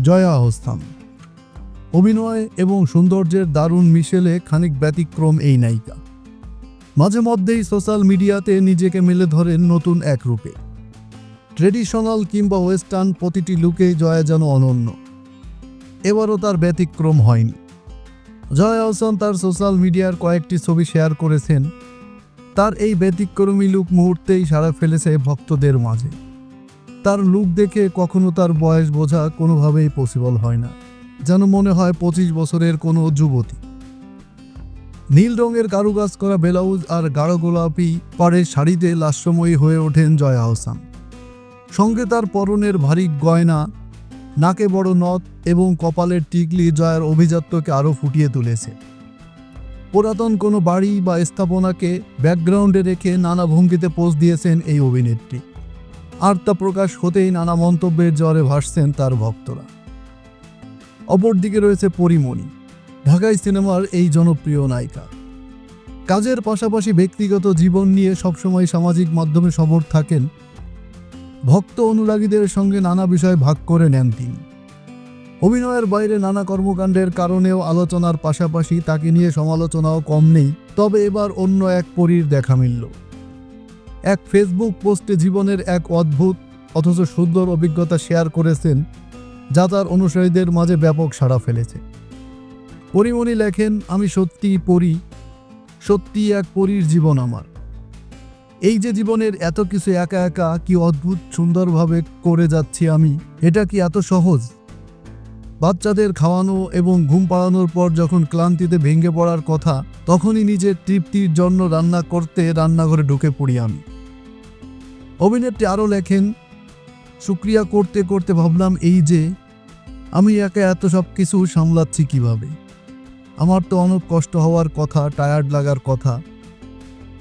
জয়া আহসান। অভিনয় এবং সৌন্দর্যের দারুণ মিশেলে খানিক ব্যতিক্রম এই নায়িকা। মাঝে মধ্যেই সোশ্যাল মিডিয়াতে নিজেকে মেলে ধরেন নতুন এক রূপে। ট্রেডিশনাল কিংবা ওয়েস্টার্ন প্রতিটি লুকেই জয়া যেন অনন্য। এবারও তার ব্যতিক্রম হয়নি। জয়া আহসান তার সোশ্যাল মিডিয়ার কয়েকটি ছবি শেয়ার করেছেন। তার এই ব্যতিক্রমী লুক মুহূর্তেই সাড়া ফেলেছে ভক্তদের মাঝে। তার লুক দেখে কখনো তার বয়স বোঝা কোনোভাবেই পসিবল হয় না, যেন মনে হয় 25 বছরের কোনো যুবতী। নীল রঙের কারুকাজ করা ব্লাউজ আর গাঢ় গোলাপি পাড়ের শাড়িতে লাস্যময়ী হয়ে ওঠেন জয়া আহসান। সঙ্গে তার পরনের ভারী গয়না, নাকে বড় নথ এবং কপালের টিকলি জয়ার অভিজাত্যকে আরও ফুটিয়ে তুলেছে। পুরাতন কোনো বাড়ি বা স্থাপনাকে ব্যাকগ্রাউন্ডে রেখে নানা ভঙ্গিতে পোজ দিয়েছেন এই অভিনেত্রী। আর তা প্রকাশ হতেই নানা মন্তব্যের জ্বরে ভাসছেন তার ভক্তরা। অপরদিকে রয়েছে পরীমণি, ঢাকাই সিনেমার এই জনপ্রিয় নায়িকা। কাজের পাশাপাশি ব্যক্তিগত জীবন নিয়ে সবসময় সামাজিক মাধ্যমে সরব থাকেন। ভক্ত অনুরাগীদের সঙ্গে নানা বিষয় ভাগ করে নেন তিনি। অভিনয়ের বাইরে নানা কর্মকাণ্ডের কারণেও আলোচনার পাশাপাশি তাকে নিয়ে সমালোচনাও কম নেই। তবে এবার অন্য এক পরীর দেখা মিলল। এক ফেসবুক পোস্টে জীবনের এক অদ্ভুত অথচ সুন্দর অভিজ্ঞতা শেয়ার করেছেন, যা তার অনুসারীদের মাঝে ব্যাপক সাড়া ফেলেছে। পরীমণি লেখেন, আমি সত্যিই পরী, সত্যি এক পরীর জীবন আমার। এই যে জীবনের এত কিছু একা একা কি অদ্ভুত সুন্দরভাবে করে যাচ্ছি আমি, এটা কি এত সহজ? বাচ্চাদের খাওয়ানো এবং ঘুম পাড়ানোর পর যখন ক্লান্তিতে ভেঙে পড়ার কথা, তখনই নিজের তৃপ্তির জন্য রান্না করতে রান্নাঘরে ঢুকে পড়ি আমি। অভিনেত্রী আরও লেখেন, শুকরিয়া করতে করতে ভাবলাম এই যে আমি একা এত সব কিছু সামলাচ্ছি কিভাবে। আমার তো অনেক কষ্ট হওয়ার কথা, টায়ার্ড লাগার কথা,